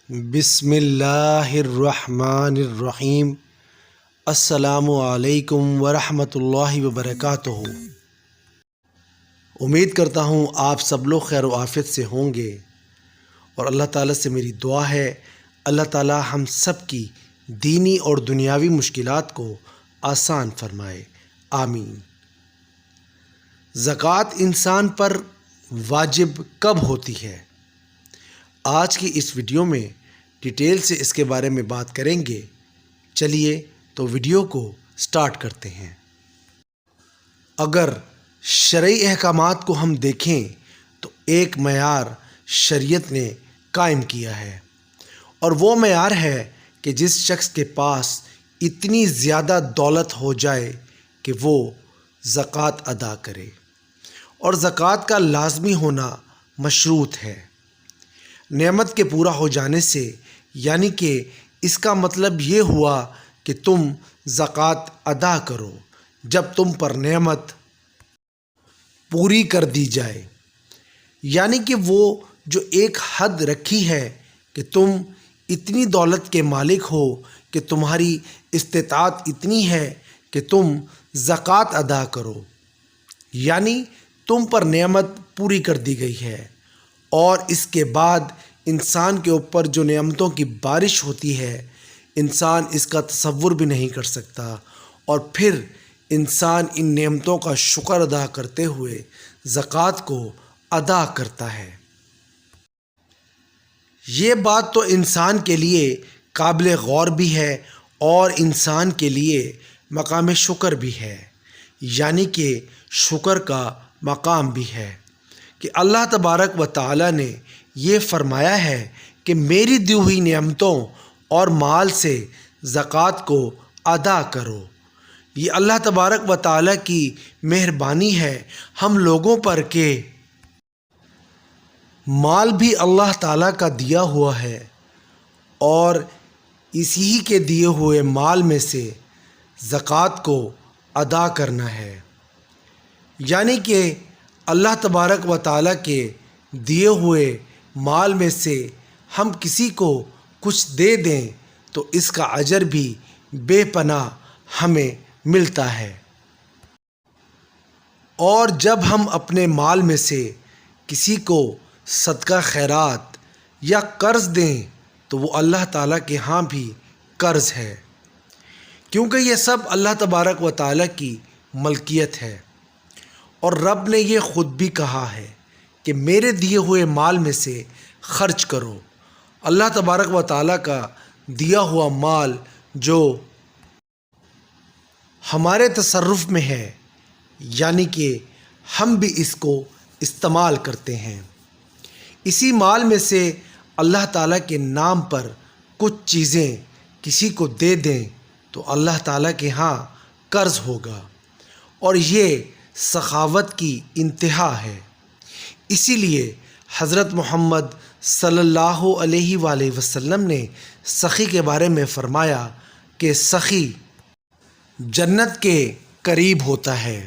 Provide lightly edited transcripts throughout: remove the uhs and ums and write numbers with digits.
بسم اللہ الرحمن الرحیم۔ السلام علیکم ورحمۃ اللہ وبرکاتہ۔ امید کرتا ہوں آپ سب لوگ خیر و عافیت سے ہوں گے، اور اللہ تعالیٰ سے میری دعا ہے اللہ تعالیٰ ہم سب کی دینی اور دنیاوی مشکلات کو آسان فرمائے، آمین۔ زکوٰۃ انسان پر واجب کب ہوتی ہے؟ آج کی اس ویڈیو میں ڈیٹیل سے اس کے بارے میں بات کریں گے۔ چلیے تو ویڈیو کو سٹارٹ کرتے ہیں۔ اگر شرعی احکامات کو ہم دیکھیں تو ایک معیار شریعت نے قائم کیا ہے، اور وہ معیار ہے کہ جس شخص کے پاس اتنی زیادہ دولت ہو جائے کہ وہ زکوٰۃ ادا کرے، اور زکوٰۃ کا لازمی ہونا مشروط ہے نعمت کے پورا ہو جانے سے، یعنی کہ اس کا مطلب یہ ہوا کہ تم زکوٰۃ ادا کرو جب تم پر نعمت پوری کر دی جائے، یعنی کہ وہ جو ایک حد رکھی ہے کہ تم اتنی دولت کے مالک ہو کہ تمہاری استطاعت اتنی ہے کہ تم زکوٰۃ ادا کرو، یعنی تم پر نعمت پوری کر دی گئی ہے، اور اس کے بعد انسان کے اوپر جو نعمتوں کی بارش ہوتی ہے انسان اس کا تصور بھی نہیں کر سکتا، اور پھر انسان ان نعمتوں کا شکر ادا کرتے ہوئے زکوٰۃ کو ادا کرتا ہے۔ یہ بات تو انسان کے لیے قابل غور بھی ہے اور انسان کے لیے مقام شکر بھی ہے، یعنی کہ شکر کا مقام بھی ہے کہ اللہ تبارک و تعالیٰ نے یہ فرمایا ہے کہ میری دی ہوئی نعمتوں اور مال سے زکوٰۃ کو ادا کرو۔ یہ اللہ تبارک و تعالیٰ کی مہربانی ہے ہم لوگوں پر کہ مال بھی اللہ تعالیٰ کا دیا ہوا ہے، اور اسی کے دیے ہوئے مال میں سے زکوٰۃ کو ادا کرنا ہے، یعنی کہ اللہ تبارک و تعالیٰ کے دیے ہوئے مال میں سے ہم کسی کو کچھ دے دیں تو اس کا اجر بھی بے پناہ ہمیں ملتا ہے، اور جب ہم اپنے مال میں سے کسی کو صدقہ خیرات یا قرض دیں تو وہ اللہ تعالیٰ کے ہاں بھی قرض ہے، کیونکہ یہ سب اللہ تبارک و تعالیٰ کی ملکیت ہے، اور رب نے یہ خود بھی کہا ہے کہ میرے دیے ہوئے مال میں سے خرچ کرو۔ اللہ تبارک و تعالیٰ کا دیا ہوا مال جو ہمارے تصرف میں ہے، یعنی کہ ہم بھی اس کو استعمال کرتے ہیں، اسی مال میں سے اللہ تعالیٰ کے نام پر کچھ چیزیں کسی کو دے دیں تو اللہ تعالیٰ کے ہاں قرض ہوگا، اور یہ سخاوت کی انتہا ہے۔ اسی لیے حضرت محمد صلی اللہ علیہ وآلہ وسلم نے سخی کے بارے میں فرمایا کہ سخی جنت کے قریب ہوتا ہے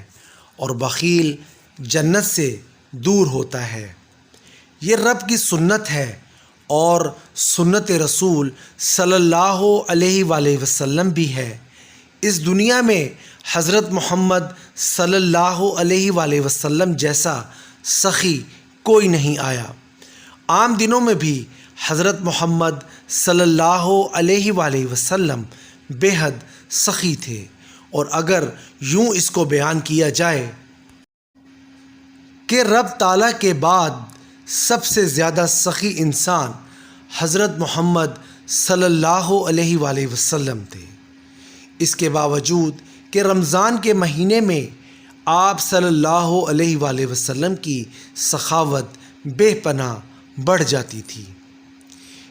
اور بخیل جنت سے دور ہوتا ہے۔ یہ رب کی سنت ہے اور سنت رسول صلی اللہ علیہ وآلہ وسلم بھی ہے۔ اس دنیا میں حضرت محمد صلی اللہ علیہ وآلہ وسلم جیسا سخی کوئی نہیں آیا۔ عام دنوں میں بھی حضرت محمد صلی اللہ علیہ وآلہ وسلم بے حد سخی تھے، اور اگر یوں اس کو بیان کیا جائے کہ رب تعالیٰ کے بعد سب سے زیادہ سخی انسان حضرت محمد صلی اللہ علیہ وآلہ وسلم تھے، اس کے باوجود کہ رمضان کے مہینے میں آپ صلی اللہ علیہ وآلہ وسلم کی سخاوت بے پناہ بڑھ جاتی تھی۔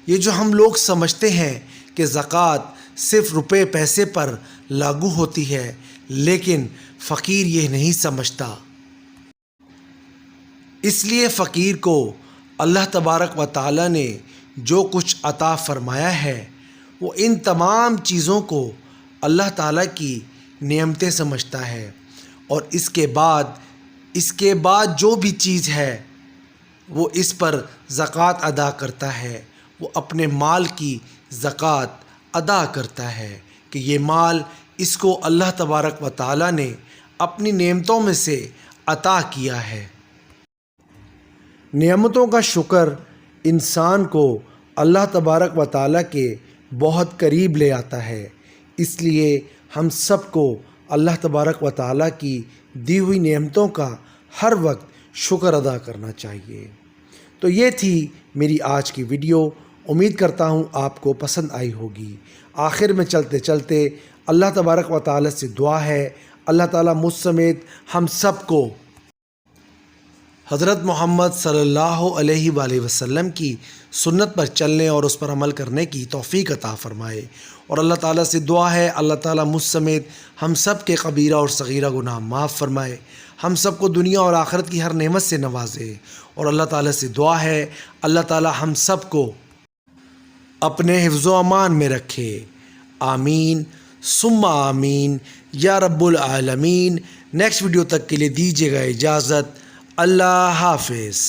یہ جو ہم لوگ سمجھتے ہیں کہ زکوٰۃ صرف روپے پیسے پر لاگو ہوتی ہے، لیکن فقیر یہ نہیں سمجھتا، اس لیے فقیر کو اللہ تبارک و تعالیٰ نے جو کچھ عطا فرمایا ہے وہ ان تمام چیزوں کو اللہ تعالیٰ کی نعمتیں سمجھتا ہے، اور اس کے بعد جو بھی چیز ہے وہ اس پر زکوٰۃ ادا کرتا ہے، وہ اپنے مال کی زکوٰۃ ادا کرتا ہے کہ یہ مال اس کو اللہ تبارک و تعالیٰ نے اپنی نعمتوں میں سے عطا کیا ہے۔ نعمتوں کا شکر انسان کو اللہ تبارک و تعالیٰ کے بہت قریب لے آتا ہے، اس لیے ہم سب کو اللہ تبارک و تعالیٰ کی دی ہوئی نعمتوں کا ہر وقت شکر ادا کرنا چاہیے۔ تو یہ تھی میری آج کی ویڈیو، امید کرتا ہوں آپ کو پسند آئی ہوگی۔ آخر میں چلتے چلتے اللہ تبارک و تعالیٰ سے دعا ہے، اللہ تعالیٰ مجھ سمیت ہم سب کو حضرت محمد صلی اللہ علیہ وآلہ وسلم کی سنت پر چلنے اور اس پر عمل کرنے کی توفیق عطا فرمائے، اور اللہ تعالیٰ سے دعا ہے اللہ تعالیٰ مجھ سمیت ہم سب کے کبیرہ اور صغیرہ گناہ معاف فرمائے، ہم سب کو دنیا اور آخرت کی ہر نعمت سے نوازے، اور اللہ تعالیٰ سے دعا ہے اللہ تعالیٰ ہم سب کو اپنے حفظ و امان میں رکھے۔ آمین ثم آمین یا رب العالمین۔ نیکسٹ ویڈیو تک کے لیے دیجیے گا اجازت۔ اللہ حافظ۔